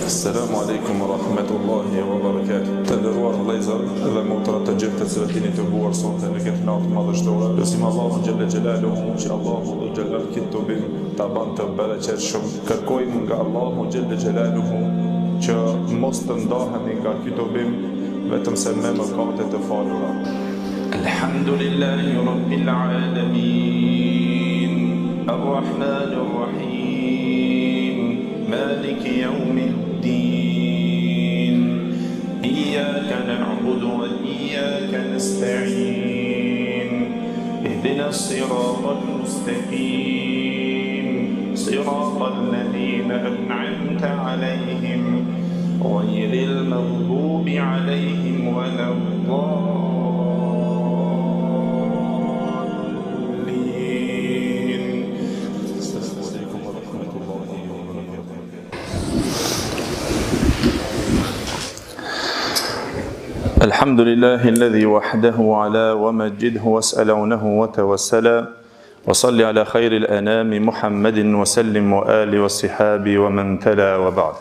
Assalamu alaikum wa rahmatullahi wa barakatuh. Të nderuar vëllezër dhe motra të gjithë të cilët jeni të buar sonte në këtë natë madhështore. Lutim Allahun xhalla xhelaluhu që Allahu xhallal kitubin ta ban të bereqetshëm. Kërkojmë nga Allahu xhalla xhelaluhu që mos të ndahemi nga kitubim vetëm se me mëkate të falura. Alhamdulillahi rabbil alamin. Ar-Rahmanir Rahim. Maliki yawmiddin. إياك نعبد وإياك نستعين اهدنا الصراط المستقيم صراط الذين أنعمت عليهم غير المغضوب عليهم ولا الضالين. السلام عليكم ورحمة الله وبركاته. الحمد لله الذي وحده على ومجده واسألونه وتوسلا وصلي على خير الأنام محمد وسلم وآل والصحاب ومن تلا وبعد.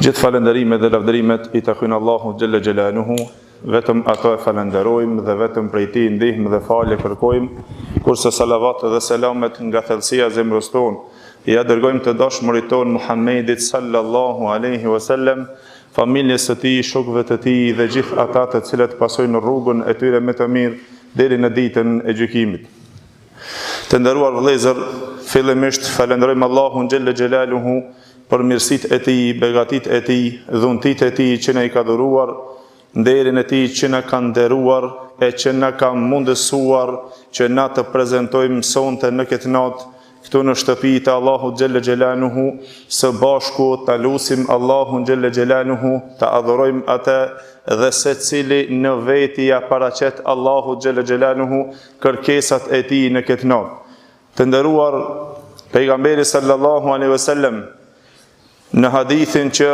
Gjithë falënderimet dhe lavdërimet i takojnë Allahu xhalla xhelaluhu, vetëm ato e falenderojmë dhe vetëm prej tij ndihmë dhe falje kërkojmë, kurse salavat dhe selamet nga thellësia e zemrës tonë ja dërgojmë të dashmurit tonë Muhammedit sallallahu alaihi wasallam, familjes së tij, shokëve të tij dhe gjithë ata të cilët pasojnë rrugën e tyre me të mirë deri në ditën e gjykimit. Të nderuar vëllezër, fillimisht falenderojmë Allahun xhalla xhelaluhu për mirësitë e tij, begatitë e tij, dhuntitë e tij që na i ka dhuruar, nderin e tij që na ka nderuar e që na ka mundësuar që na të prezantojmë sonte në këtë natë këtu në shtëpitë e Allahut xhalla xhelaluhu, së bashku ta lutim Allahun xhalla xhelaluhu, ta adhurojmë atë dhe secili në veti ja paraqet Allahut xhalla xhelaluhu kërkesat e tij në këtë natë. Të nderuar, pejgamberi sallallahu alaihi wasallam në hadithin që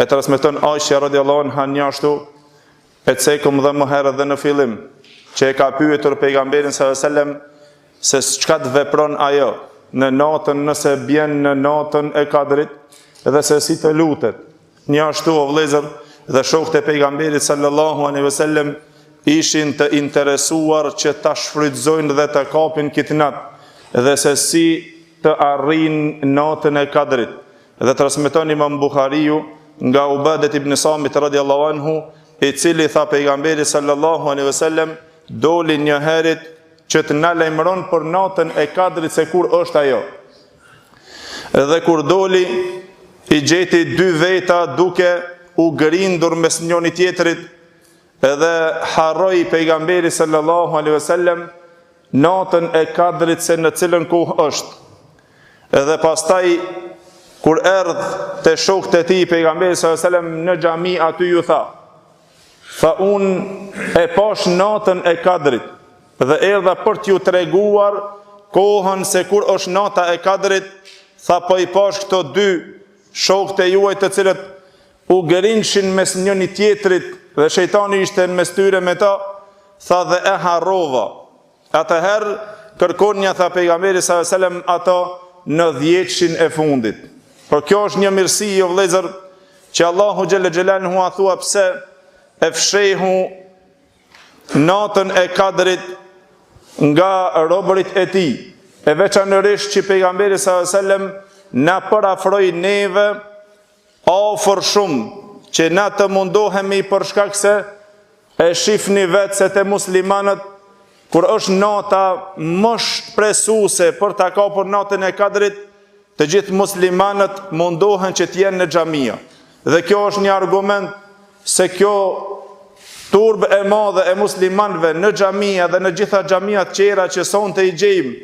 e transmeton Aisha radhiyallahu anha njashtu, e cekëm dhe më herët dhe në fillim, që e ka pyetur pejgamberin sallallahu alaihi wasallam se çka të vepron ajo në natën nëse bjen në natën e Kadrit dhe se si të lutet. Njashtu o vëllezër dhe shokët e pejgamberit sallallahu alaihi wasallam ishin të interesuar që ta shfrytëzojnë dhe të kapin këtë natë dhe se si të arrin natën e Kadrit. Dhe transmeton Imam Buhariu nga Ubadet ibn Samit radhiyallahu anhu, i cili tha pejgamberi sallallahu alaihi wasallam doli një herët që të na lajmëron për natën e Kadrit se kur është ajo. Dhe kur doli, i gjeti dy veta duke u grindur mes njëri tjetrit, edhe harroi pejgamberi sallallahu alaihi wasallam natën e Kadrit se në cilën kohë është. Edhe pastaj kur erdh te shokët e tij pejgamberi sallallahu alaihi wasallam në xhami, aty ju tha unë e pash natën e Kadrit dhe erdha për t'ju treguar kohën se kur është nata e Kadrit. Tha po i pash këto dy shokët e juaj të cilët u gërinshin mes njëri tjetrit dhe shejtani ishte në mes tyre me ta. Tha dhe e harrova. Atëherë kërkonja, tha pejgamberi sallallahu alaihi wasallam, ato në 10 e fundit. Por kjo është një mirësi, o vëllezër, që Allahu xhalla xhelaluhu a thua pse e fshehu natën e Kadrit nga robërit e tij, e veçanërisht që pejgamberi sallallahu alajhi wasallam na parafroi neve afër shumë që na të mundohemi për shkak se e shifni vetë se te muslimanët kur është nata më shpresuese për ta kapur natën e Kadrit, të gjithë muslimanët mundohen që të jenë në xhamia. Dhe kjo është një argument se kjo turb e madhe e muslimanëve në xhamia dhe në gjitha xhamiat tjera që sonte i gjejmë,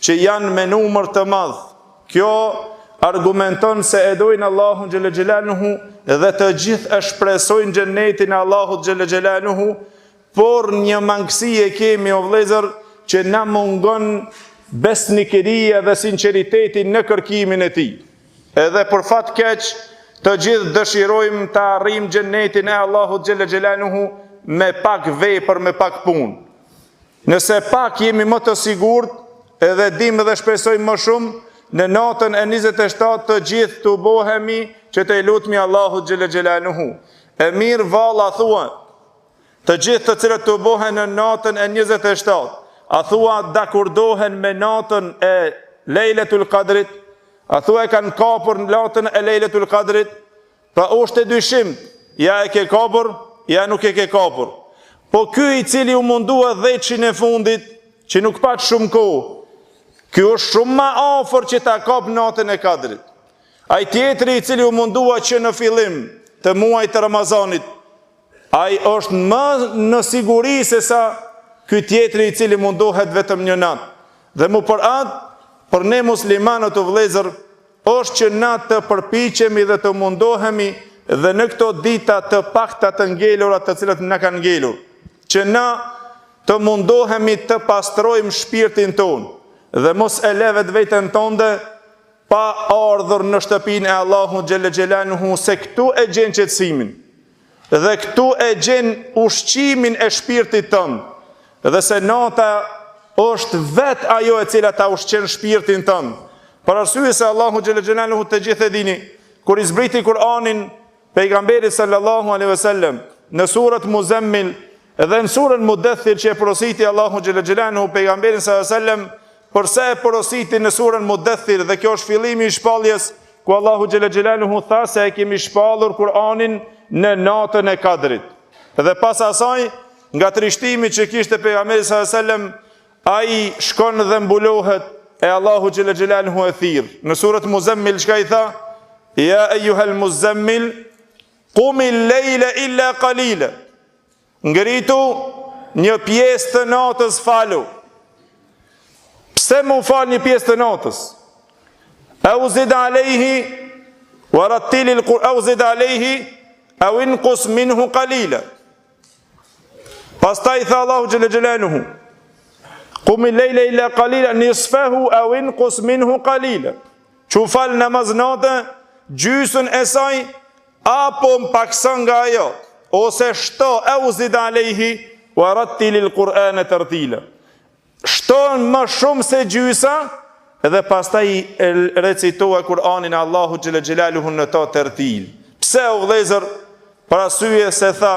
që janë me numër të madh, kjo argumenton se e dojnë Allahun xhelle xhelaluhu dhe të gjithë e shpresojnë xhenetin e Allahut xhelle xhelaluhu, por një mangësi e kemi o vëllezër që na mungon besnikëria dhe sinqeriteti në kërkimin e tij. Edhe për fat keq, të gjithë dëshirojmë të arrijmë xhenetin e Allahut xhelle xhelaluhu me pak vepër, me pak punë. Nëse pak jemi më të sigurt, edhe dimë dhe shpresojmë më shumë, në natën e 27 të gjithë të bohemi që të lutmi Allahut xhelle xhelaluhu. E mirë valla thua, të gjithë të cilët të bohen në natën e 27, a thua dakurdohen me natën e Lejletul Qadrit, a thua e kanë kapur natën e Lejletul Qadrit, pra është e dyshim, ja e ke kapur, ja nuk e ke kapur. Po ky i cili u mundua 10 e fundit, që nuk pat shumë kohë, ky është shumë më afër që ta kap natën e Kadrit. Ai tjetri i cili u mundua që në fillim të muajit të Ramazanit, ai është më në siguri se sa ky tjetri i cili mundohet vetëm një natë. Dhe mu për atë, për ne muslimanët o vëllezër, është që na të përpiqemi dhe të mundohemi dhe në këto dita të pakta të ngelura të cilat na kanë ngelur, që na të mundohemi të pastrojmë shpirtin tonë dhe mos e levet vetën tonde pa ardhur në shtëpinë e Allahut xhelle xhelaluhu, se këtu e gjen qetësimin dhe këtu e gjen ushqimin e shpirtit tënd, dhe se nata është vetë ajo e cila ta ushqen shpirtin tënd. Për arsye se Allahu xhelle xhelaluhu, të gjithë e dini, kur i zbriti Kur'anin pejgamberit sallallahu alaihi wasallam në surën Muzammil dhe në surën Mudaththir që e porositi Allahu xhelle xhelaluhu pejgamberin sallallahu alaihi wasallam, përse e porositi në surën Mudaththir, dhe kjo është fillimi i shpalljes ku Allahu xhelle xhelaluhu tha se e kemi shpallur Kur'anin në natën e Kadrit. Dhe pas asaj, nga trishtimi që kishte pejgamberi sallallahu alaihi wasallam, ai shkon dhe mbulohet e Allahu xhelle xhelaluhu e thirr. Në surën Muzammil çka i tha? Ja ayyuhal muzammil qumil lejla illa qalila. Ngritu një pjesë të natës falu. Pse mu fal një pjesë të natës? Au zid alayhi wa rattilil Qur'an, au zid alayhi au inqus minhu qalila. Pastaj tha Allahu xhelle xhelaluhu, qumil lejla illa qalila nisfahu au inqus minhu qalila. Që fal namaz natë, gjysën e saj, apo mpakson nga ajo, ose shto au zid alayhi wa rattilil Qur'ana tartila. Shton më shumë se gjysa, dhe pastaj recitoa Kur'anin Allahu xhelle xhelaluhu në to tertil. Pse o vëllezër? Për arsye se tha,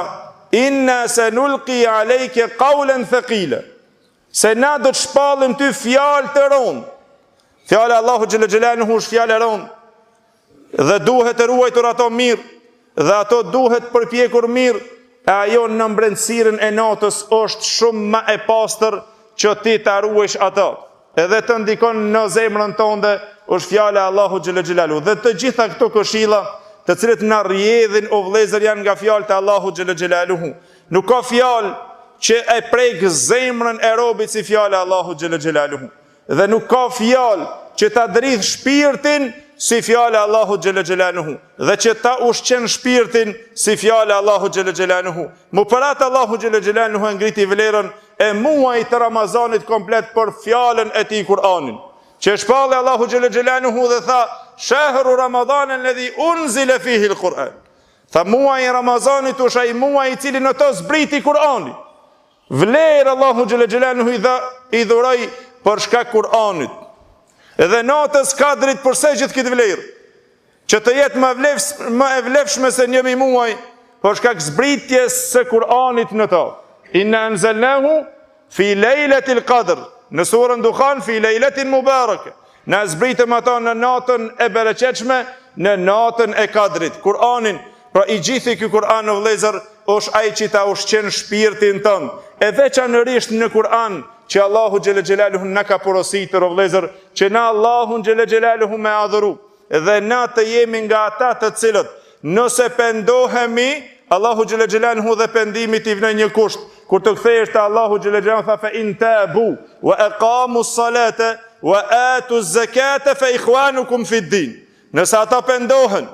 inna sanulqi alayka qawlan thaqila, se na do të shpallim ty fjalë të rënda. Fjala Allahu xhelle xhelaluhu është fjalë e rëndë, dhe duhet të ruajtur ato mirë, dhe ato duhet përpjekur mirë, e ajo në mbrëmësiren e natës është shumë më e pastër që ti ta ruajsh ato, edhe të ndikon në zemrën tënde, është fjala Allahu xhelle xhelaluhu. Dhe të gjitha këto këshilla, të cilët na rrjedhin o vëllezër, janë nga fjalët e Allahu xhelle xhelaluhu. Nuk ka fjalë që e prek zemrën e robit si fjala Allahu xhelle xhelaluhu. Dhe nuk ka fjalë që ta dridh shpirtin si fjala Allahu xhelle xhelaluhu, dhe që ta ushqen shpirtin si fjala Allahu xhelle xhelaluhu. Mu për atë Allahu xhelle xhelaluhu e ngriti vlerën e muajit të Ramazanit komplet për fjalën e tij Kur'anin, që shpalli Allahu xhelle xhelaluhu dhe tha, shahru Ramadan alladhi unzila fihi al-Qur'an. Tha muaji i Ramazanit është ai muaj i cili në to zbriti Kur'ani. Vlerë Allahu xhelle xhelaluhu i dhuroi për shkak Kur'anit. Edhe natës Kadrit përse gjithë këtë vlerë, që të jetë më e vlefshme se një muaj, për shkak zbritjes së Kur'anit në to. Inna anzalnahu fi lejletil qadr, në surën Dukhan, fi lejletin mubarake. Na zbritëm ato në natën e bereqetshme, në natën e kadrit. Kur'anin, pra i gjithi ky Kur'an o vëllezër, është ai që ta ushqen shpirtin tënd. E veçanërisht në Kur'an që Allahu xhelle xhelaluhu na ka porositur o vëllezër, që na Allahun xhelle xhelaluhu me adhuru, dhe na të jemi nga ata të cilët nëse pendohemi, Allahu xhelle xhelaluhu dhe pendimi t'i vjen një kusht. Kur të kthehesh te Allahu xhelle xhelaluhu tha fa in tabu wa aqamu s-salata wa atu z-zakata fa ikhwanukum fi d-din. Nëse ata pendohen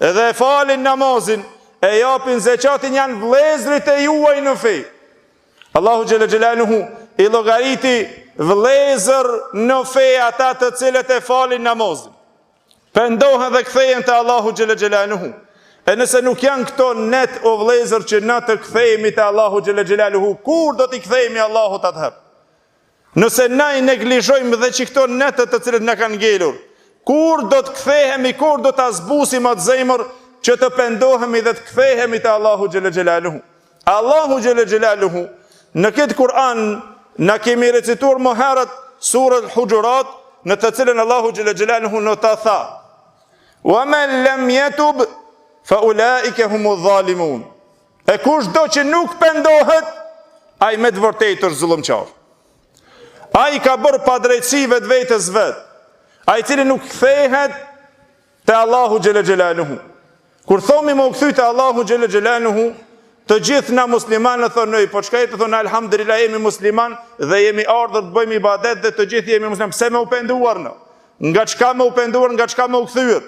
edhe falin namazin e japin zakatin, janë vëllezërit e juaj në fe. Allahu xhelle xhelaluhu i llogariti vëllezër në fe ata të cilët e falin namazin, pendohen dhe kthehen te Allahu xhelle xhelaluhu. E nëse nuk janë këto net o vëllezër që na të kthehemi te Allahu xhelle xhelaluhu, kur do t'i kthehemi Allahut atëherë? Nëse na i neglizhojmë dhe që këto netët të cilët na kanë ngelur, kur do të kthehemi, kur do ta zbusim atë zemër që të pendohemi dhe të kthehemi te Allahu xhelle xhelaluhu? Allahu xhelle xhelaluhu në këtë Kur'an na kemi recituar më herët surën Hujurat, në të cilën Allahu xhelle xhelaluhu në ta tha: "Wa man lam yatub fa ulaika humudh zalimun." E kush do që nuk pendohet, ai me të vërtetë është zullumçar. Ai ka bërë padrejtësi vetvetes vet. Ai cili nuk kthehet te Allahu xhelle xhelaluhu. Kur thomi më u kthy te Allahu xhelle xhelaluhu, të gjithë na muslimanë thonë, po çka të thonë alhamdulillah jemi musliman dhe jemi ardhur të bëjmë ibadet dhe të gjithë jemi musliman. Pse më u penduar në? Nga çka më u penduar, nga çka më u kthyer?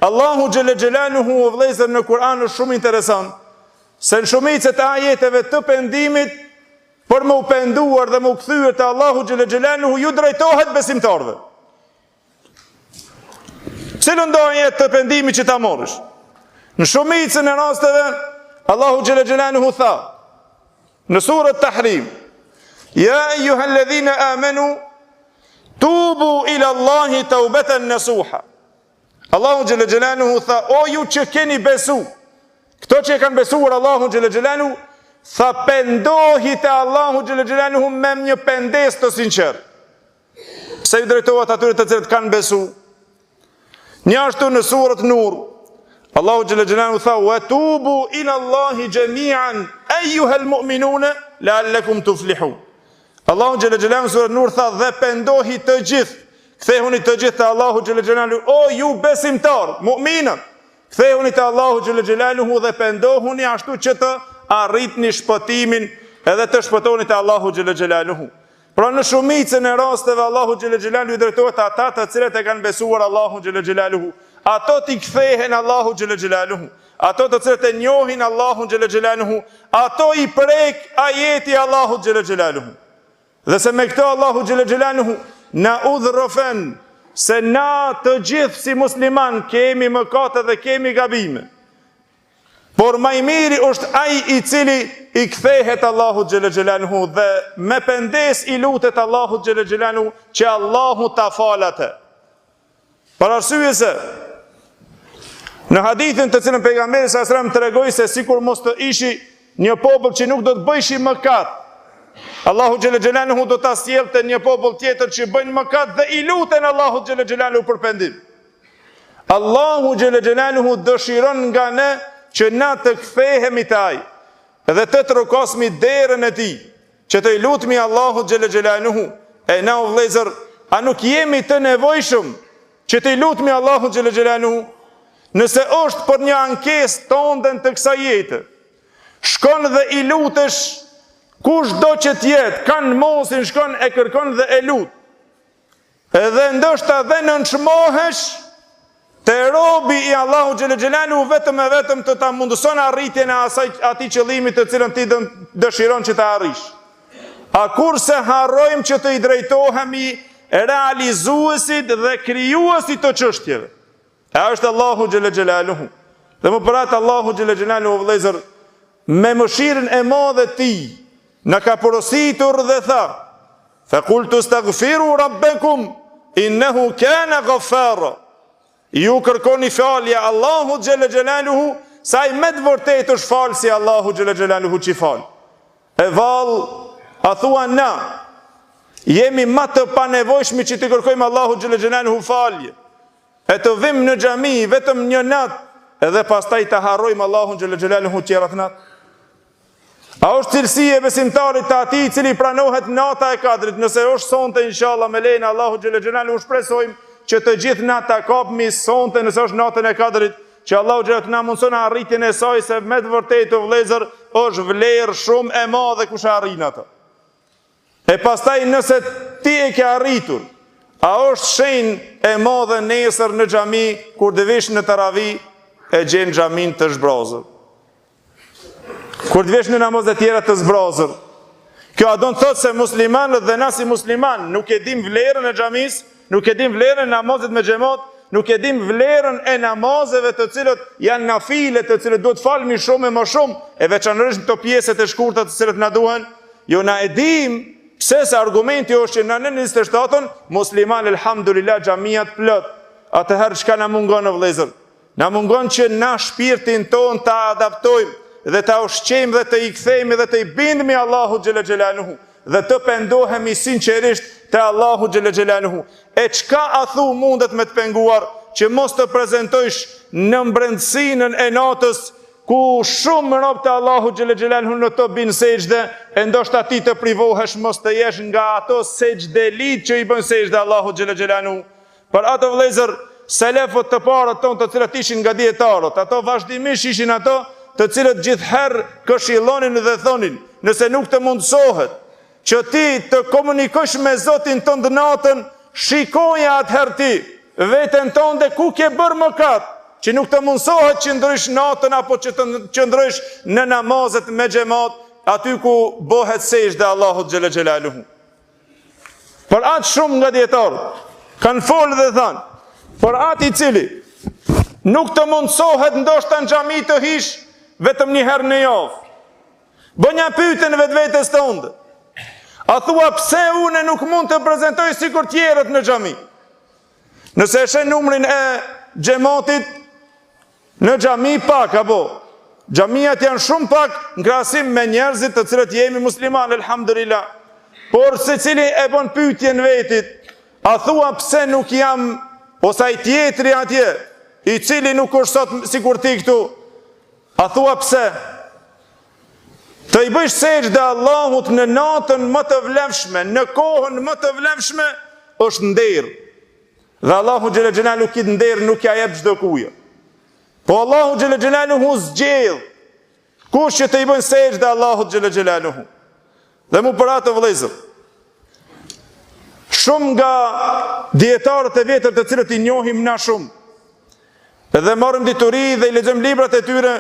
Allahu xhelle xhelaluhu o vëllezër në Kur'an është shumë interesant, se në shumicën e ajeteve të pendimit për më u penduar dhe më u kthyer te Allahu xhelle xhelaluhu ju drejtohet besimtarëve. Cilën do ajet të pendimit që ta morësh? Në shumicën e rasteve Allahu xhelle xhelaluhu tha në surën Tahrim: "Ya ayyuhalladhina amanu tubu ila Allahi taubatan nasuha." Allahu xhelle xhelaluhu tha: "O ju që keni besu." Këto që e kanë besuar Allahu xhelle xhelaluhu, tha pendohi te Allahu xhelle xhelaluhu me një pendes të sinqert. Pse ju drejtohet atyre të cilët kanë besu? Një ashtu në surët Nur, Allahu xhelle xhelaluhu tha: "Wa tubu ila Allahi jami'an ayyuhal mu'minuna la'allakum tuflihun." Allahu xhelle xhelaluhu surët Nur tha: "Dhe pendohi të gjithë, kthehuni të gjithë te Allahu xhelle xhelaluhu, o ju besimtar, mu'minët, kthehuni te Allahu xhelle xhelaluhu dhe pendohuni ashtu që të arritni shpëtimin edhe të shpëtoni te Allahu xhelle xhelaluhu." Pra në shumicën e rasteve Allahu xhelle xhelaluhu i drejtohet ata të cilët e kanë besuar Allahu xhelle xhelaluhu. Ato t'i kthehen Allahu xhelle xhelaluhu, ato të cilët e njohin Allahu xhelle xhelaluhu, ato i prek ajeti Allahu xhelle xhelaluhu. Dhe se me këto Allahu xhelle xhelaluhu na udhërofen se na të gjithë si musliman kemi mëkate dhe kemi gabime. Por më i miri është ai i cili i kthehet Allahu xhelle xhelaluhu dhe me pendes i lutet Allahu xhelle xhelaluhu që Allahu ta falë atë. Për arsye se në hadithin të cilën pejgamberi sallallahu alajhi wasallam tregoi se sikur mos të ishi një popull që nuk do të bëjshi mëkat, Allahu xhelle xhelaluhu do ta sjellte një popull tjetër që bëjnë mëkat dhe i luten Allahu xhelle xhelaluhu për pendim. Allahu xhelle xhelaluhu dëshiron nga ne që na të kthehemi te ai dhe të trokosmi derën e tij, që të i lutmi Allahu xhelle xhelaluhu. E na o vëllezër, a nuk jemi të nevojshëm që të i lutmi Allahu xhelle xhelaluhu? Nëse është për një ankesë tondën të kësaj jete, shkon dhe i lutesh kush do që t'jetë, kanë mosin, shkon e kërkon dhe e lut. Edhe ndoshta dhe nënçmohesh te robi i Allahu xhelle xhelaluhu vetëm e vetëm të ta mundëson arritjen e atij qëllimi të cilën ti dëshiron që ta arrish. A kurse harrojmë që të i drejtohemi realizuesit dhe krijuesit të çështjeve. E është Allahu xhelle xhelaluhu. Dhe më përat Allahu xhelle xhelaluhu vëllezër, me mëshirën e madhe ti na ka porositur dhe tha: "Faqultu astaghfiru rabbakum innahu kana ghaffara." Ju kërkoni falje Allahu xhelle xhelaluhu sa i me të vërtet është falë si Allahu xhalla xhelaluhu që falë. E valë, a thua na, jemi ma të panevojshmi që të kërkojmë Allahu xhalla xhelaluhu falje, e të vim në xhami vetëm një natë, edhe pastaj të harrojmë Allahu xhalla xhelaluhu tjerat natë. A është cilësi e besimtarit të atij i cili pranohet nata e Kadrit? Nëse është sonte, inshallah me lejen e Allahu xhalla xhelaluhu shpresojmë që të gjithë na ta kapmi sonte nëse është natën e Kadrit, që Allahu xhalla na mundson arritjen e saj, se me të vërtetë vëllezër është vlerë shumë e madhe kush arrin atë. E pastaj nëse ti e ke arritur, a është shenjë e madhe nesër në xhami kur të vish në taravih e gjen xhamin të zbrazur? Kur të vesh në namazet tjera të zbrazur. Kjo a do të thotë se muslimanët dhe na si musliman nuk e dim vlerën e xhamis, nuk e dim vlerën e namazit me xhamat, nuk e dim vlerën e namazeve të cilët janë nafile, të cilët duhet falmi shumë e më shumë, e veçanërisht këto pjesët e shkurta të cilët na duhen. Jo, na e dim pse se argumenti është që në 27-ën musliman elhamdulillah xhamiat plot. Atëherë çka na mungon o vëllezër? Na mungon që na shpirtin ton ta adaptojmë dhe ta ushqejmë dhe të i kthejmë dhe të i bindemi Allahu xhalla xhelaluhu dhe të pendohemi sinqerisht te Allahu xhalla xhelaluhu. E çka a thu mundet me të penguar që mos të prezantojsh në mbrendësinën e natës ku shumë rob të Allahu xhalla xhelaluhu në të bin sejdë, e ndoshta ti të privohesh mos të jesh nga ato sejdëlit që i bën sejdë Allahu xhalla xhelaluhu. Për ato vëllezër, selefët të parët tonë të cilët ishin nga dietarët, ato vazhdimisht ishin ato të cilët gjithherë këshillonin dhe thonin, nëse nuk të mundsohet që ti të komunikosh me Zotin tënd natën, shikoje atëherë ti veten tënde ku ke bërë mëkat, që nuk të mundsohet që ndrysh natën apo që të qëndrosh në namazet me xhamat, aty ku bëhet sejdë Allahut xhalla xhelaluhu. Por atë shumë nga dietarët kanë folë dhe thanë, por atë i cili nuk të mundsohet ndoshta në xhami të hish vetëm një herë në javë, bën një pyetje në vetvetes tënde. A thua pse unë nuk mund të prezantoj sikur tjerët në xhami? Nëse e sheh numrin e xhamatit në xhami pak apo xhamiat janë shumë pak në krahasim me njerëzit të cilët jemi muslimanë elhamdulillah. Por secili e bën pyetjen vetit, a thua pse nuk jam ose ai tjetri atje, i cili nuk është sot sikur ti këtu? A thua pse? Të i bësh sejdë Allahut në natën më të vlefshme, në kohën më të vlefshme, është nder. Dhe Allahu xhalla xhelaluhu këtë nder nuk ja jep çdo kujë. Po Allahu xhalla xhelaluhu zgjedh kush që të i bën sejdë Allahut xhalla xhelaluhu. Dhe mu për atë vëllezër, shumë nga dietarët e vjetër të cilët i njohim na shumë, edhe marrim dituri dhe i lexojmë librat e tyre,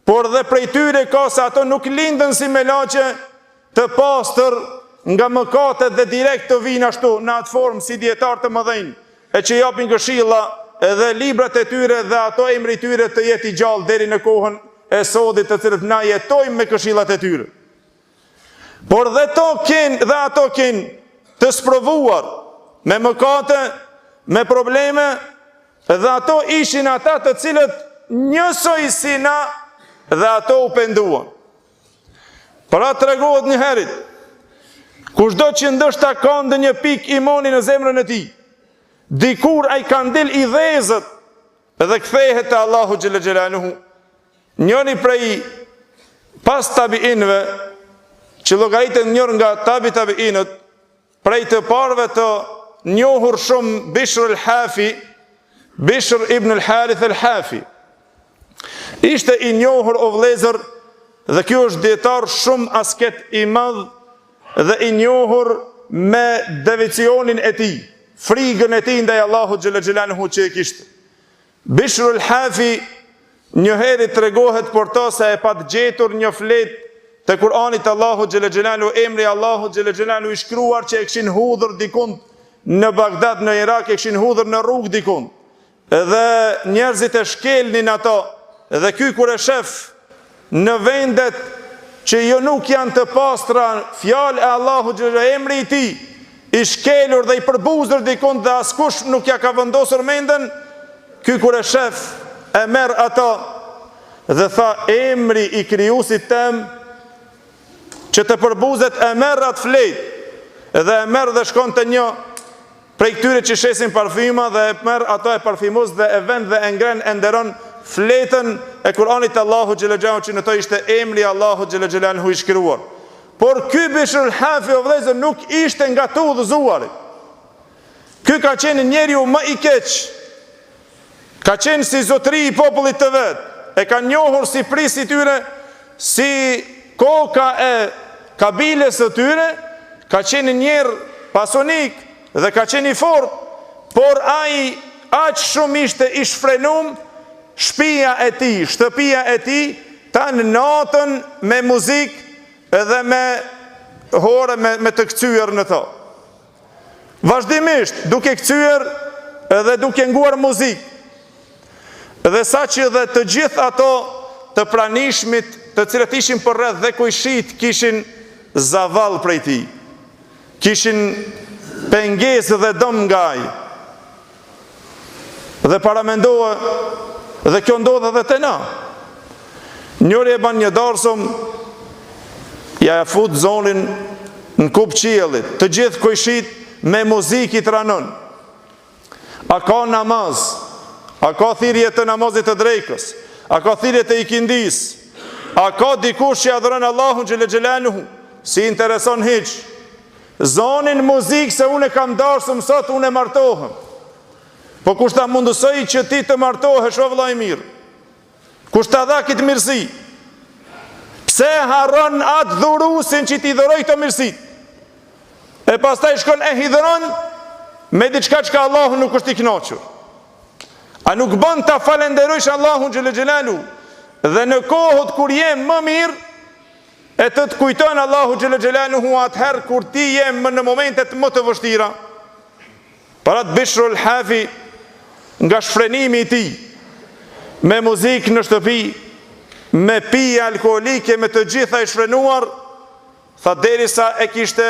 por dhe prej tyre ka se ato nuk lindën si me laçe të pastër nga mëkatet dhe direkt të vinë ashtu në atë formë si dietar të mëdhenj, e që japin këshilla edhe librat e tyre dhe ato emri i tyre të jetë i gjallë deri në kohën e sodit të cilët na jetojmë me këshillat e tyre. Por dhe ato kin të sprovuar me mëkate, me probleme, dhe ato ishin ata të cilët njësoj si na dhe ato u penduan. Pra tregohet një herit, kushdo që ndoshta ka ndonjë pikë imani në zemrën e tij, dikur ai kandil i dhezët dhe kthehet te Allahu xhalla xhelaluhu. Njëri prej pas tabiinëve, që llogaritet njërë nga tabiinët, prej të parëve të njohur shumë Bishr ibn al-Harith al-Hafi. Ishte i njohur o vëllezër, dhe kjo është dietar shumë asket i madh dhe i njohur me deviacionin e tij, frigën e tij ndaj Allahut xhalla xhelaluhu që e kishte. Bishr al-Hafi një herë tregohet për to se e pat gjetur një flet të Kur'anit Allahut xhalla xhelaluhu, emri Allahut xhalla xhelaluhu i shkruar që e kishin hudhur dikun në Bagdad në Irak, e kishin hudhur në rrugë dikun. Dhe njerëzit e shkelnin ato, dhe ky kur e shef në vendet që jo nuk janë të pastra fjalë e Allahut xhalla, emri i tij i shkelur dhe i përbuzur dikun dhe askush nuk ja ka vendosur mendën, ky kur e shef e merr ato dhe tha emri i krijuesit tem që të përbuzet e merr atë fletë dhe e merr dhe shkon te një prej këtyre që shesin parfyma dhe e merr ato e parfymos dhe e vend dhe e ngren e nderon fletën e Kur'anit Allahu xhela xhalahu që në to ishte emri Allahu xhela xhalahu i shkruar. Por ky Bishrul Hafi o vëllezër nuk ishte nga të udhëzuarit. Ky ka qenë njeriu më i keq. Ka qenë si zotëri i popullit të vet. E ka njohur si prisi tyre, si koka e kabiles së tyre, ka qenë njerë pasonik dhe ka qenë i fort, por ai aq shumë ishte i shfrenum shtëpia e tij, shtëpia e tij ta në natën me muzikë edhe me hore me të kthyer në to. Vazhdimisht duke kthyer edhe duke nguar muzikë. Dhe sa që dhe të gjithë ato të pranishmit të cilët ishin përreth dhe kujshit kishin zavall prej tij. Kishin pengesë dhe dëm nga ai. Dhe paramendohë dhe kjo ndodhe dhe të na. Njëri e ban një darsum, ja e fut zonin në kup qiellit, të gjithë kujshit me muzikë i tranon. A ka namaz, a ka thirrje të namazit të drekës, a ka thirrje të ikindis, a ka dikush që adhuron Allahun xhela xhelaluhu, si intereson hiç. Zonin muzikë se unë kam darsum sot, unë e martohem. Po kush ta mundësoj që ti të martohesh o vëllai mirë? Kush ta dha këtë mirësi? Pse harron atë dhurusin që ti dhuroi këto mirësi? E pastaj shkon e hidhron me diçka që Allahu nuk është i kënaqur. A nuk bën ta falenderojsh Allahun xhela xhelalu dhe në kohët kur je më mirë e të kujton Allahu xhela xhelalu atëherë kur ti je në momentet më të vështira? Para të Bishrul Hafi nga shfrenimi i tij me muzikë në shtëpi, me pije alkoolike, me të gjitha i shfrenuar, tha derisa e kishte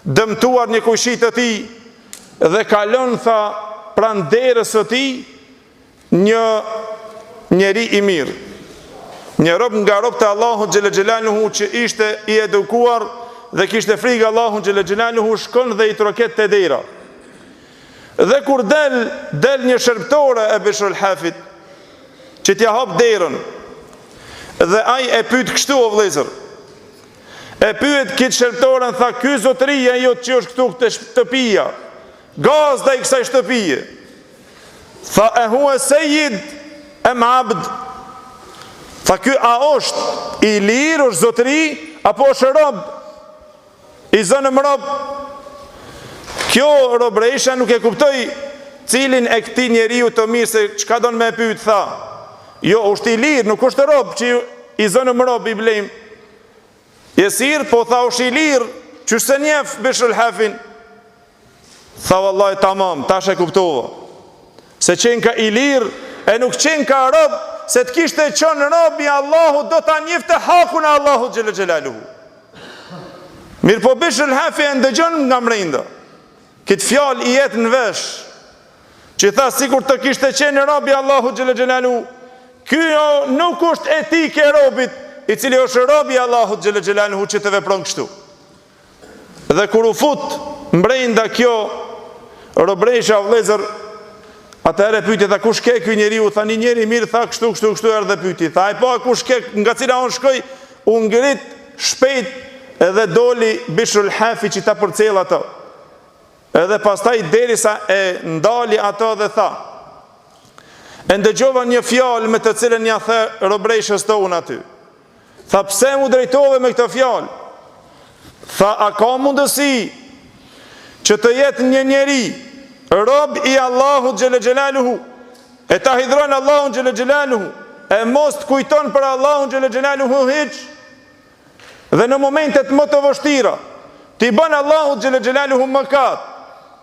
dëmtuar një kujshi të tij dhe kalon tha pranë derës së tij një njeri i mirë, një rob nga robët e Allahut xhela xhelaluhu që ishte i edukuar dhe kishte frikë Allahut xhela xhelaluhu, shkon dhe i troket te dera. Dhe kur del një shërbëtore e Bishrul Hafit që t'ja hap derën, dhe ai e pyet kështu o vëllezër, e pyet këtë shërbëtorën, tha ky zotëria jote që është këtu këtë shtëpia, gazda i kësaj shtëpie, tha e huwa sejid em abd, tha ky a është i lirë, është zotëri, apo është rob, i zënëm rob? Kjo robresha nuk e kuptoi cilin e këtij njeriu të mirë se çka don me pyet, tha. Jo, është i lirë, nuk është rob që i zënëm rob i blejm. Jesir, po tha është i lirë, që se njef Bishrul Hafin. Tha vallahi tamam, tash e kuptova. Se qenë ka i lirë e nuk qenë ka rob, se të kishte qenë rob i Allahut do ta njefte hakun e Allahut xhela xhelaluhu. Mirë po Bishrul Hafi e ndëgjon nga mrenda. Këtë fjalë i jetë në vesh, që tha sikur të kishte qenë robi Allahu xhela xhelalu, ky nuk është etike e robit, i cili është robi Allahu xhela xhelalu që të vepron kështu. Dhe kur u fut mbrenda kjo robresha vëllezër, atëherë pyeti tha kush ke ky njeriu, tha një njeri mirë, tha kështu erdhe pyeti, tha ai po kush ke, nga cila on shkoj, u ngrit shpejt edhe doli Bishrul Hafi që ta përcjell ato. Edhe pastaj derisa e ndali ato dhe tha, e ndëgjova një fjalë me të cilën ja the robreshës tonë aty. Tha pse mu drejtove me këtë fjalë? Tha a ka mundësi që të jetë një njeri rob i Allahut xhela xhelaluhu e ta hidhron Allahun xhela xhelaluhu e mos të kujton për Allahun xhela xhelaluhu hiç dhe në momentet më të vështira ti bën Allahut xhela xhelaluhu mëkat,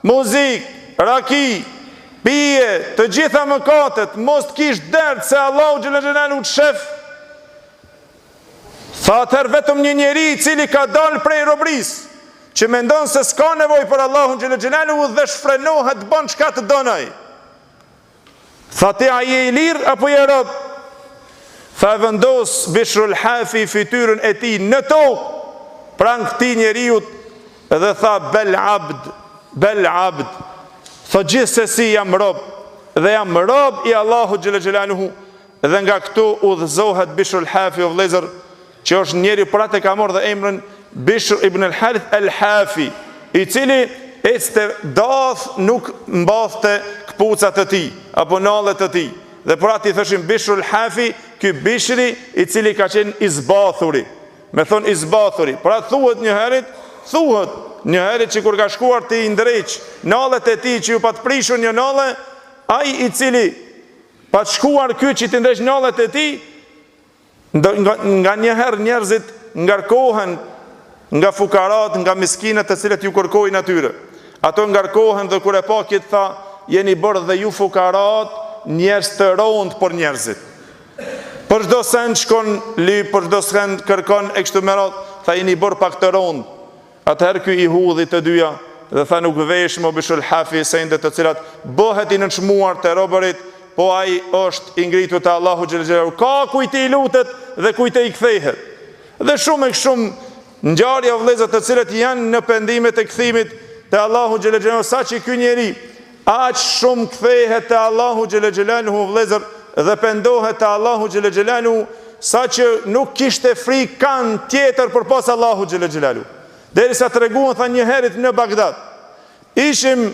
muzik, raki, pije, të gjitha mëkatet, mos të kish dert se Allahu xhela xhelaluhu të shef. Tha atëherë vetëm një njeri i cili ka dalë prej robris, që mendon se s'ka nevojë për Allahun xhela xhelaluhu dhe shfrenohet bën çka të don ai. Tha ti a je i lirë apo je rob? tha vendos Bishrul Hafi fytyrën e tij në tokë pranë këtij njeriu dhe tha bel abd, tha gjithsesi jam rob dhe jam rob i Allahu xhela xhelaluhu. Dhe nga këtu udhëzohet Bishrul Hafi o vëllezër, që është njeri pra të ka marrë dhe emrin Bishr ibn al-Harith al-Hafi, i cili ecte dath nuk mbathte kpucat e tij apo nallet e tij. Dhe pra ti thëshim Bishrul Hafi, ky Bishri i cili ka qenë i zbathuri. Me thonë i zbathuri. Pra thuhet një herët që kur ka shkuar ti i ndreq nallet e tij që ju pat prishur një nalle, ai i cili pat shkuar ky që ti ndreq nallet e tij, nga një herë njerëzit ngarkohen nga fukarat, nga miskinat të cilët ju kërkojnë atyre. Ato ngarkohen dhe kur e pa këtë tha, jeni bërë dhe ju fukarat njerëz të rond për njerëzit. Për çdo send shkon lyp, për çdo send kërkon e kështu me radhë, tha jeni bërë pak të rond. Atëherë ky i hudhi të dyja dhe tha nuk vesh më Bishrul Hafi sendet të cilat bëhet i nënçmuar të robërit, po ai është i ngritur te Allahu xhel xhelalu. Ka kujt i lutet dhe kujt i kthehet. Dhe shumë ngjarje vëllezër të cilët janë në pendimet e kthimit te Allahu xhel xhelalu, saqë ky njeri aq shumë kthehet te Allahu xhel xhelalu vëllezër dhe pendohet te Allahu xhel xhelalu, saqë nuk kishte frikë kan tjetër përpas Allahu xhel xhelalu. Derisa treguan tha një herë në Bagdad, ishim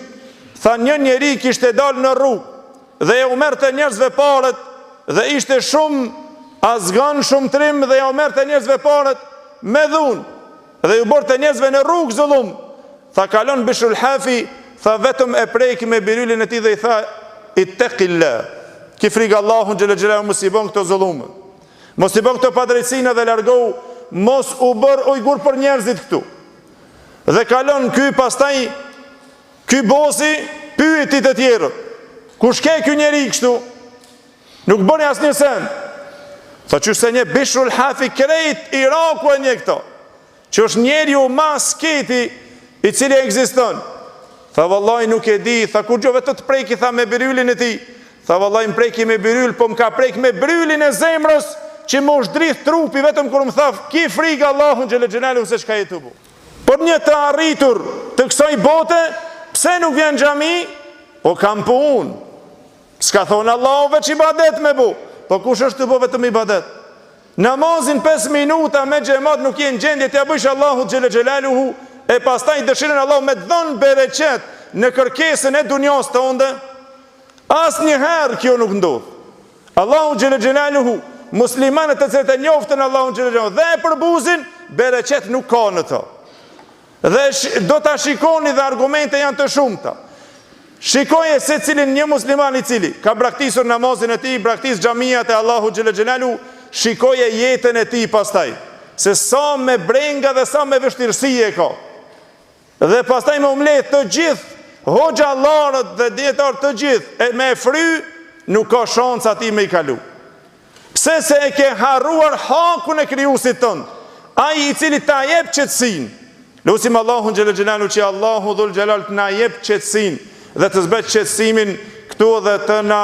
tha një njeri kishte dalë në rrugë dhe ja u merrte njerëzve parët dhe ishte shumë azgan, shumë trim dhe ja u merrte njerëzve parët me dhunë dhe ju bërte njerëzve në rrugë zullum. Tha kalon Bishrul Hafi, tha vetëm e preki me birylin e tij dhe i tha ittaqillah, ki frikë Allahun xhel xhelalu, mos i bën këto zullume, mos i bën këto padrejtësinë dhe largohu, mos u bër ujgur për njerëzit këtu. Dhe kalon ky pastaj ky bosi pyeti të tjerët, kush ke ky njeri kështu? Nuk bëni asnjë send. Tha çuse një Bishrul Hafi krejt Iraku e një këto, që është njeriu ma sketi i cili ekziston. Tha vallahi nuk e di, tha kur gjove të preki tha me birylin e tij. Tha vallahi më preki me biryl, po më ka prek me brylin e zemrës që më ushdrith trupi vetëm kur më tha ki frikë Allahun xhel xhelalu se çka jetu bu. Por një të arritur të kësaj bote, pse nuk vjen xhami? O kam punë. S'ka thonë Allahu veç ibadet me bu. Po kush është të bo vetëm ibadet? Namazin 5 minuta me xhamat nuk je në gjendje t'ia bësh Allahu xhel xhelaluhu, e pastaj dëshirën Allahu me dhon bereqet në kërkesën e dunjas tënde. Asnjëherë kjo nuk ndodh. Allahu xhel xhelaluhu, muslimanët të cilët e njoftën Allahun xhel xhelaluhu dhe e përbuzin, bereqet nuk ka në to. Dhe do ta shikoni dhe argumente janë të shumta. Shikoje se cilin një musliman i cili ka braktisur namazin e tij, braktis xhamiat e Allahu xhel xhelalu, shikoje jetën e tij pastaj, se sa me brenga dhe sa me vështirësi e ka. Dhe pastaj me umlet të gjithë hoxhallarët dhe dietar të gjithë me fry, nuk ka shans ati me i kalu. Pse se e ke harruar hakun e krijuesit tënd, ai i cili ta jep qetësinë. Lutim Allahun xhel xhelalu që Allahu dhul xhelal të na jep qetësinë dhe të zbet qetësimin këtu dhe të na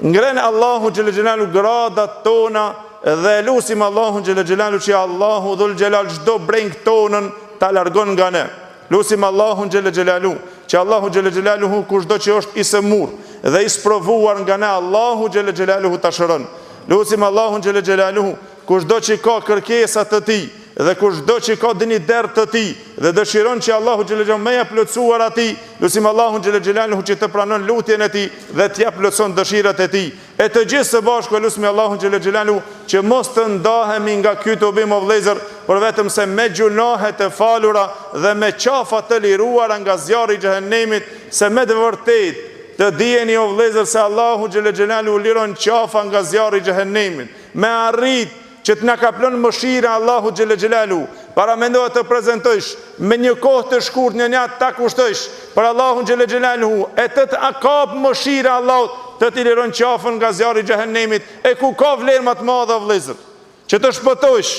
ngren Allahu xhel xhelalu gradat tona dhe lutim Allahun xhel xhelalu që Allahu dhul xhelal çdo breng tonën ta largon nga ne. Lutim Allahun xhel xhelalu që Allahu xhel xhelalu kushdo që është i sëmur dhe i sprovuar nga ne, Allahu xhel xhelalu ta shëron. Lutim Allahun xhel xhelalu kushdo që ka kërkesa të tij dhe kushdo që ka dini derë të tij dhe dëshiron që Allahu xhel xhelalu me ja plotësuar atij, lutim Allahun xhel xhelalu që të pranon lutjen e tij dhe t'ja plotëson dëshirat e tij. E të gjithë së bashku lutim Allahun xhel xhelalu që mos të ndahemi nga ky tubim o vëllezër, por vetëm se me gjunahe të falura dhe me qafa të liruara nga zjarri i xhehenemit, se me të vërtetë të dijeni o vëllezër se Allahu xhel xhelalu liron qafa nga zjarri i xhehenemit, me arrit që të na kaplon mëshira Allahu xhel xhelalu. Para mendohet të prezantosh me një kohë të shkurt një nat ta kushtosh për Allahun xhel xhelalu, e të kap mëshira Allahut të t'i liron qafën nga zjarri i xhehenemit, e ku ka vlerë më të madhe vëllezër, që të shpëtosh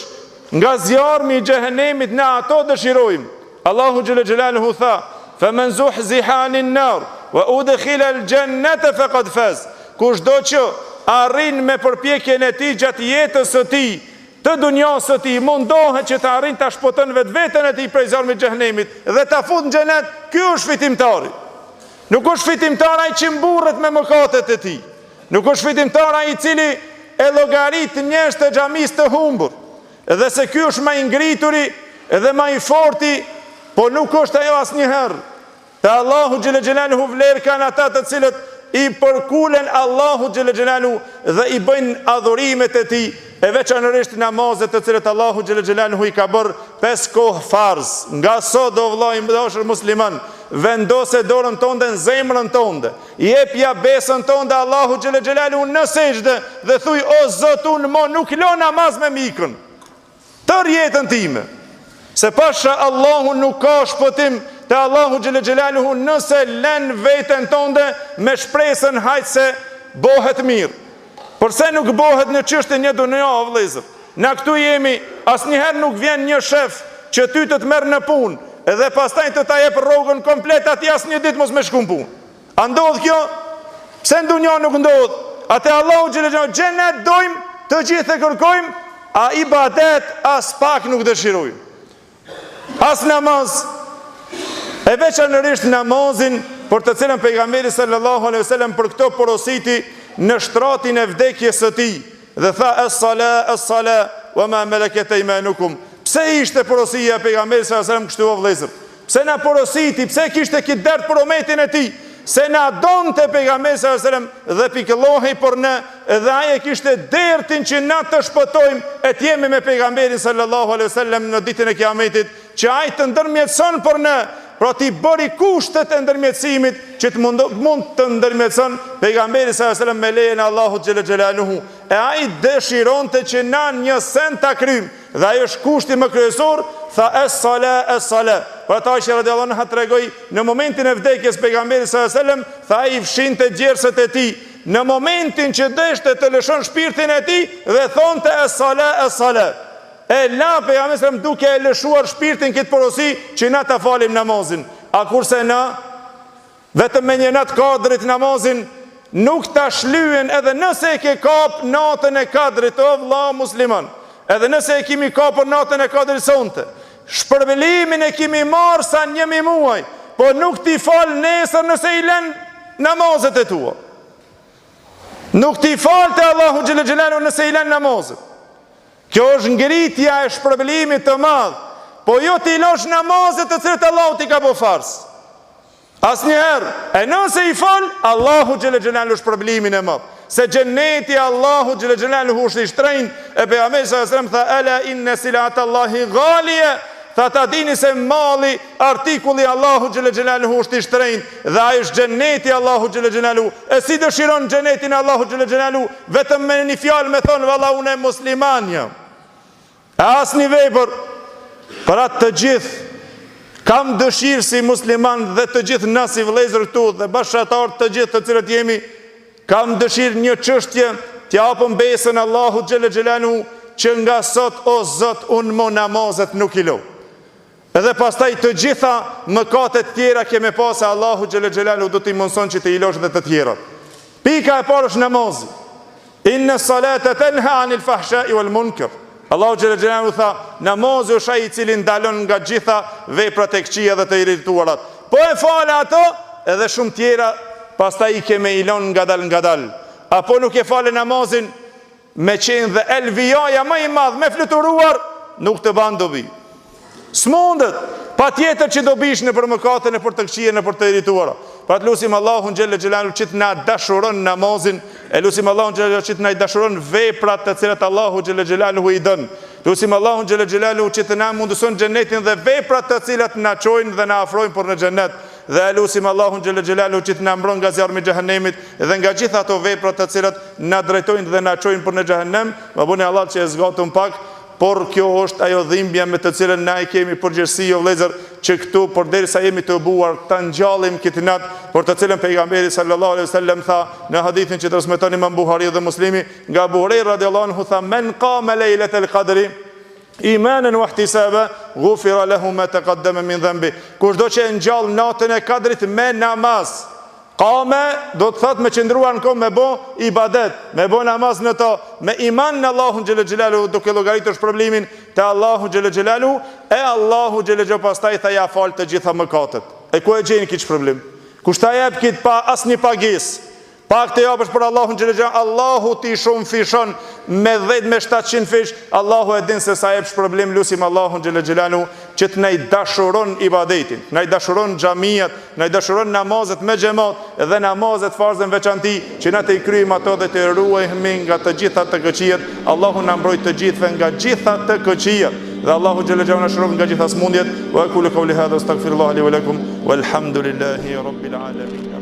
nga zjarri i xhehenemit, ne ato dëshirojmë. Allahu xhel xhelalu tha: "Faman zuhziha 'anil nar wa udkhila al-jannata faqad faz." Kushdo që arrin me përpjekjen e tij gjatë jetës së tij, të dunjas së tij, mundohet që të arrin ta shpotën vetveten e tij prej zjarmit të xhenemit dhe ta fut në xhenet, ky është fitimtari. Nuk është fitimtar ai që mburret me mëkatet e tij. Nuk është fitimtar ai i cili e llogarit njerëz të xhamisë të humbur. Edhe se ky është më i ngrituri edhe më i forti, po nuk është ajo asnjëherë. Te Allahu xhel xhelaluhu vlerë kanë ata të cilët i përkulen Allahu xhel xhelaluhu dhe i bëjnë adhurimet e tij, e veçanërisht namazet të cilët Allahu xhel xhelaluhu i ka bërë 5 kohë farz. Nga sot do vëllai i dashur musliman, vendose dorën tënde në zemrën tënde, jepja besën tënde Allahu xhel xhelaluhu në sejdë dhe thuj: o Zot, unë mo nuk lë namaz me mikën tër jetën time, se pasha Allahu nuk ka shpëtim te Allahu xhel xhelaluhu nëse lën veten tënde me shpresën hajt se bëhet mirë. Përse nuk bëhet në çështën një dunja o vëllezër? Na këtu jemi, asnjëherë nuk vjen një shef që ty të merr në punë edhe pastaj të ta jep rrogën komplet atij asnjë ditë mos me shku në punë. A ndodh kjo? Pse në dunja nuk ndodh? Atë Allahu xhel xhelaluhu xhenet dojmë, të gjithë e kërkojmë, a ibadet as pak nuk dëshirojmë. As namaz, e veçanërisht namazin për të cilën pejgamberi sallallahu alaihi wasallam për këto porositi në shtratin e vdekjes së tij dhe tha: es-sala wa ma malakat aymanukum. Pse ishte porosia e pejgamberit sallallahu alaihi wasallam kështu o vëllezër? Pse na porositi? Pse kishte këtë dert për umetin e tij? Se na donte pejgamberi sallallahu alaihi wasallam dhe pikëllohej për ne, dhe ai kishte dertin që na të shpëtojmë e të jemi me pejgamberin sallallahu alaihi wasallam në ditën e Kiametit, që ai të ndërmjetëson për ne. Pra ti bëri kushtet e ndërmjetësimit që të mund të ndërmjetëson pejgamberi sallallahu alaihi wasallam me lejen e Allahut xhel xhelaluhu. E ai dëshironte që na një sen ta kryjm, dhe ai është kushti më kryesor, tha es-sala. Pra ta që radiallahu anha tregoi në momentin e vdekjes pejgamberit sallallahu alaihi wasallam, tha ai fshinte gjersët e tij në momentin që dështe të lëshon shpirtin e tij dhe thonte es-sala. E la pejgamberi sallallahu duke e lëshuar shpirtin këtë porosi që na ta falim namazin. A kurse na vetëm me një natë kadrit namazin nuk ta shlyen, edhe nëse e ke kap natën e kadrit o vëlla musliman, edhe nëse e kemi kapur natën e kadrit sonte, shpërblimin e kemi marrë sa 1 muaj, po nuk ti fal nesër nëse i lën namazet e tua. Nuk ti fal te Allahu xhel xhelaluhu nëse i lën namazet. Kjo është ngritja e shpërblimit të madh, po jo ti losh namazet të cilët Allahu ti ka bë farz. Asnjëherë. E nëse i fal, Allahu xhel xhelaluhu shpërblimin e madh. Se xheneti Allahu xhel xhelaluhu është i shtrenjtë, e pejgamberi sallallahu alajhi wasallam tha: ala inna silata Allahi ghaliya. Tha ta dini se malli, artikulli Allahu xhel xhelaluhu është i shtrenjtë dhe ai është xheneti Allahu xhel xhelaluhu. E si dëshiron xhenetin Allahu xhel xhelaluhu? Vetëm me një fjalë me thonë: valla unë e musliman jam. Asnjë vepër. Për atë të gjithë kam dëshirë si musliman dhe të gjithë na si vëllezër këtu dhe bashkëtar të gjithë të cilët jemi, kam dëshirë një çështje t'ja japëm besën Allahu xhel xhelaluhu që nga sot o Zot unë mo namazet nuk i lo. Edhe pastaj të gjitha mëkatet tjera keme pas se Allahu xhel xhelaluhu do t'i mundson që të i losh dhe të tjerat. Pika e parë është namazi. Inna salata tanha anil fahsha'i wal munkar. Allahu xhel xhelaluhu tha: namazi është ai i cili ndalon nga gjitha veprat e këqija dhe të irrituarat. Po e fal ato, edhe shumë tjera pastaj i keme i lën ngadal. Apo nuk e fal namazin, me qenë dhe elvijaja më i madh me fluturuar, nuk të ban dobi. S'mundet, pa tjetër që dobish në për mëkatën e për të këqije në për të irrituara. Pra të lusim Allahun xhel xhelaluhu që të na dashuron namazin, e lusim Allahun xhel xhelaluhu që të na dashuron veprat të cilat Allahu xhel xhelaluhu i dën. Lusim Allahun xhel xhelaluhu që të na mundëson xhenetin dhe veprat të cilat na çojnë dhe na afrojnë për në xhenet. Dhe lusim Allahun xhel xhelaluhu që të na mbron nga zjarmi i xhehenemit dhe nga gjitha ato vepra të cilat na drejtojnë dhe na çojnë për në xhehenem. Ma bëni Allah që e zgatëm pak, por kjo është ajo dhimbja me të cilën na i kemi përgjegjësi o vëllezër, që këtu përderisa jemi të buar ta ngjallim këtë natë, për të cilën pejgamberi sallallahu alaihi wasallam tha në hadithin që transmeton Imam Buhariu dhe Muslimi nga Abu Huraira radhiyallahu anhu tha: men qama lejletal qadri imanan wa ihtisaba ghufira lahu ma taqaddama min dhanbi. Kushdo që ngjall natën e kadrit me namaz, Qame do të thot me qëndruar në kohë me bo ibadet, me bo namaz në to, me iman në Allahun xhelle xhelalu, duke llogaritur shpërblimin te Allahu xhelle xhelalu, e Allahu xhelle xhelalu pastaj tha ja fal të gjitha mëkatet. E ku e gjeni këtë shpërblim? Kush ta jep kit pa asnjë pagesë? Pak të japësh për Allahun xhelle xhelalu, Allahu ti shumë fishon me 10 me 700 fish, Allahu e din se sa jep shpërblim. Lutim Allahun xhelle xhelalu që të na i dashuron ibadetin, na i dashuron xhamiat, na i dashuron namazet me xhamat dhe namazet farzën veçanti, që na të i kryejmë ato dhe të ruajmë nga të gjitha të këqijat. Allahu na mbrojt të gjithëve nga gjitha të këqijat. Dhe Allahu xhelle xhelalu na shëron nga gjitha smundjet. Wa aqulu qawli hadha astaghfirullaha li wa lakum walhamdulillahi rabbil alamin.